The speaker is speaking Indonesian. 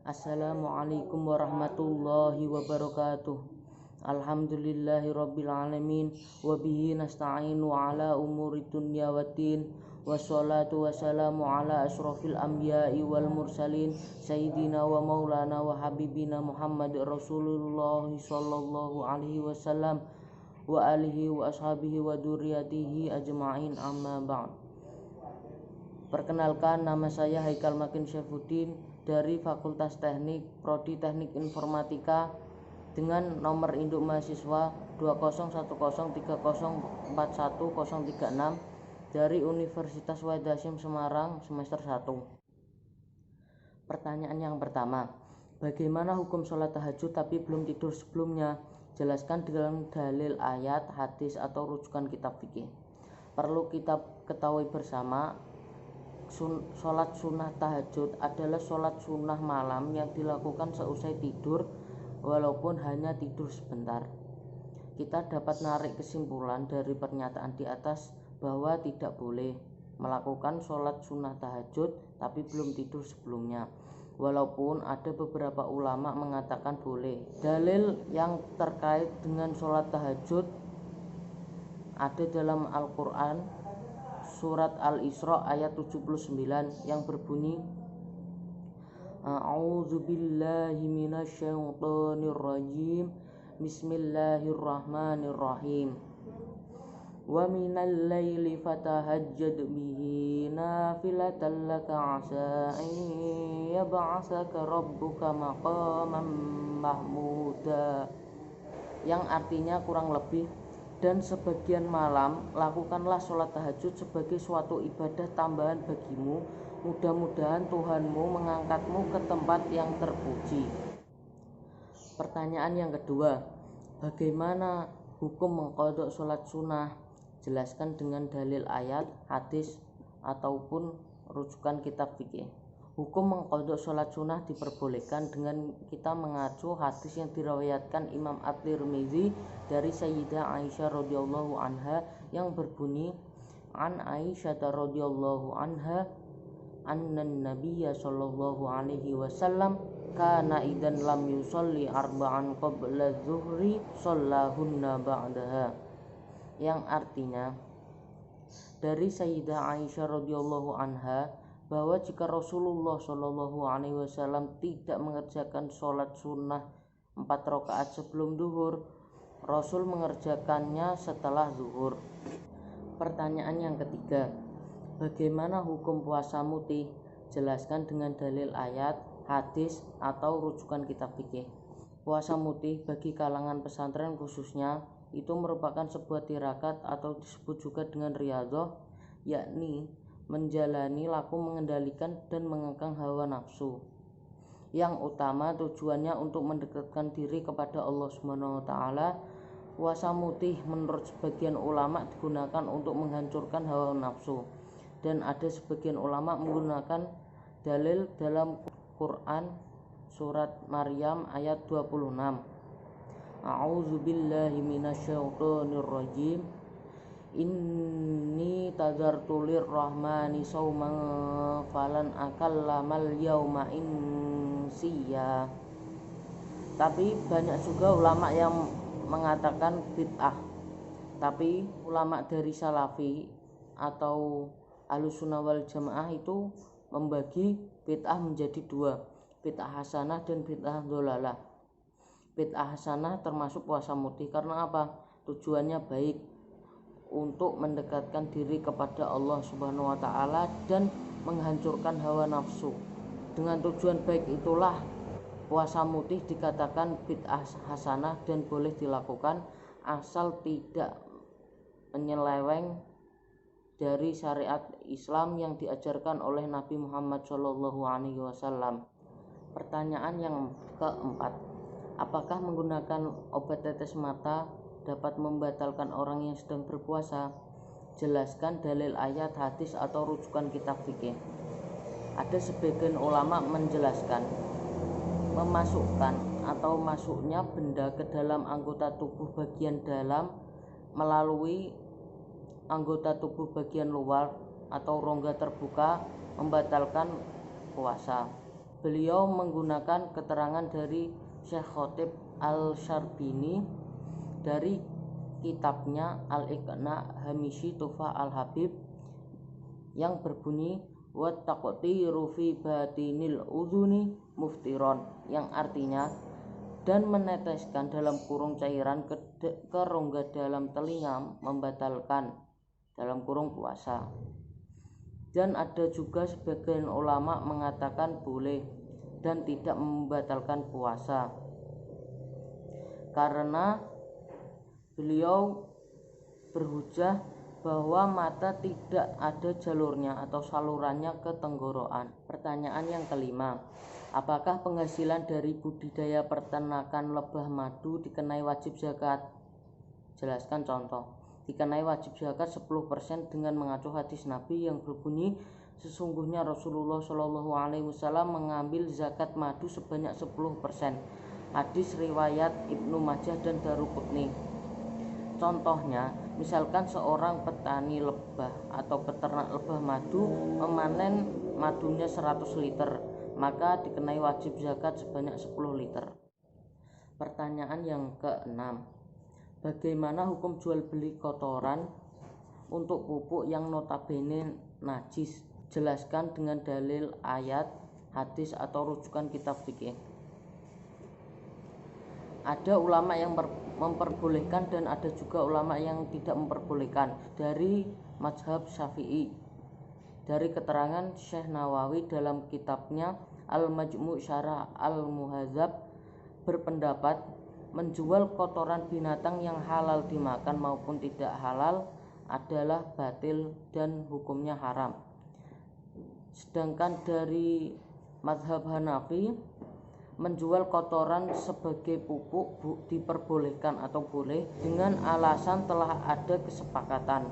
Assalamualaikum warahmatullahi wabarakatuh. Alhamdulillahirabbil alamin wa bihi nasta'inu ala umuri dunya waddin. Wassalatu wassalamu ala asrofil anbiya'i wal mursalin sayyidina wa maulana wa habibina Muhammad Rasulullah sallallahu alaihi wasallam wa alihi wa ashabihi wa dzurriyyatihi ajma'in, amma ba'd. Perkenalkan, nama saya Haikal Makin Syaifuddin dari Fakultas Teknik Prodi Teknik Informatika dengan nomor induk mahasiswa 20103041036 dari Universitas Wahid Hasyim Semarang semester 1. Pertanyaan yang pertama, bagaimana hukum sholat tahajud tapi belum tidur sebelumnya? Jelaskan dalam dalil, ayat, hadis atau rujukan kitab fikih. Perlu kita ketahui bersama, sholat sunnah tahajud adalah sholat sunnah malam yang dilakukan seusai tidur, walaupun hanya tidur sebentar. Kita dapat menarik kesimpulan dari pernyataan di atas bahwa tidak boleh melakukan sholat sunnah tahajud tapi belum tidur sebelumnya, walaupun ada beberapa ulama mengatakan boleh. Dalil yang terkait dengan sholat tahajud ada dalam Al-Quran Surat Al-Isra ayat 79 yang berbunyi, A'udzubillahi minasyaitonirrajim, Bismillahirrahmanirrahim. Wa minal laili fatahajjad bihi nafilatan laka asa an yab'atsaka rabbuka maqaman mahmuda, yang artinya kurang lebih, dan sebagian malam lakukanlah sholat tahajud sebagai suatu ibadah tambahan bagimu, mudah-mudahan Tuhanmu mengangkatmu ke tempat yang terpuji. Pertanyaan yang kedua, bagaimana hukum mengqadha sholat sunnah? Jelaskan dengan dalil, ayat, hadis ataupun rujukan kitab fikih. Hukum mengqadha sholat sunnah diperbolehkan dengan kita mengacu hadis yang diriwayatkan Imam At-Tirmidzi dari Sayyidah Aisyah radhiyallahu anha yang berbunyi, An Aisyah radhiyallahu anha annan nabiyya sallallahu alaihi wasallam kana idan lam yusalli arba'an qabla zuhri shallahunna ba'daha, yang artinya dari Sayyidah Aisyah radhiyallahu anha bahwa jika Rasulullah Shallallahu Alaihi Wasallam tidak mengerjakan sholat sunnah 4 rakaat sebelum zuhur, Rasul mengerjakannya setelah zuhur. Pertanyaan yang ketiga, bagaimana hukum puasa mutih? Jelaskan dengan dalil, ayat, hadis atau rujukan kitab fikih. Puasa mutih bagi kalangan pesantren khususnya itu merupakan sebuah tirakat atau disebut juga dengan riyadhah, yakni menjalani laku mengendalikan dan mengekang hawa nafsu. Yang utama tujuannya untuk mendekatkan diri kepada Allah Subhanahu wa taala. Puasa mutih menurut sebagian ulama digunakan untuk menghancurkan hawa nafsu, dan ada sebagian ulama menggunakan dalil dalam Quran surat Maryam ayat 26. A'udzubillahi minasyaitonirrajim. Inni tadzartu lirrahmani sauman falan akallamal yauma insiya. Tapi banyak juga ulama yang mengatakan bid'ah. Tapi ulama dari Salafi atau Ahlussunnah wal Jamaah itu membagi bid'ah menjadi dua, bid'ah hasanah dan bid'ah dholalah. Bid'ah hasanah termasuk puasa mutih karena apa? Tujuannya baik, untuk mendekatkan diri kepada Allah Subhanahu wa taala dan menghancurkan hawa nafsu. Dengan tujuan baik itulah puasa mutih dikatakan bid'ah hasanah dan boleh dilakukan asal tidak menyeleweng dari syariat Islam yang diajarkan oleh Nabi Muhammad SAW. Pertanyaan yang keempat, apakah menggunakan obat tetes mata dapat membatalkan orang yang sedang berpuasa? Jelaskan dalil, ayat, hadis atau rujukan kitab fikih. Ada sebagian ulama menjelaskan memasukkan atau masuknya benda ke dalam anggota tubuh bagian dalam melalui anggota tubuh bagian luar atau rongga terbuka membatalkan puasa. Beliau menggunakan keterangan dari Syekh Khatib Al-Syarbini dari kitabnya Al-Iqna Hamishi Tuhfah Al-Habib yang berbunyi wa taqtiru fi batinil udhuni muftiron, yang artinya dan meneteskan dalam kurung cairan ke rongga dalam telinga membatalkan dalam kurung puasa. Dan ada juga sebagian ulama mengatakan boleh dan tidak membatalkan puasa, karena beliau berhujah bahwa mata tidak ada jalurnya atau salurannya ke tenggorokan. Pertanyaan yang kelima, apakah penghasilan dari budidaya peternakan lebah madu dikenai wajib zakat? Jelaskan contoh. Dikenai wajib zakat 10% dengan mengacu hadis Nabi yang berbunyi, sesungguhnya Rasulullah SAW mengambil zakat madu sebanyak 10%. Hadis riwayat Ibnu Majah dan Daruqutni. Contohnya, misalkan seorang petani lebah atau peternak lebah madu memanen madunya 100 liter, maka dikenai wajib zakat sebanyak 10 liter. Pertanyaan yang keenam, bagaimana hukum jual beli kotoran untuk pupuk yang notabene najis? Jelaskan dengan dalil ayat, hadis atau rujukan kitab fikih. Ada ulama yang memperbolehkan dan ada juga ulama yang tidak memperbolehkan dari mazhab Syafi'i. Dari keterangan Syekh Nawawi dalam kitabnya Al-Majmu' Syarah Al-Muhadzab berpendapat menjual kotoran binatang yang halal dimakan maupun tidak halal adalah batil dan hukumnya haram. Sedangkan dari mazhab Hanafi, menjual kotoran sebagai pupuk diperbolehkan atau boleh dengan alasan telah ada kesepakatan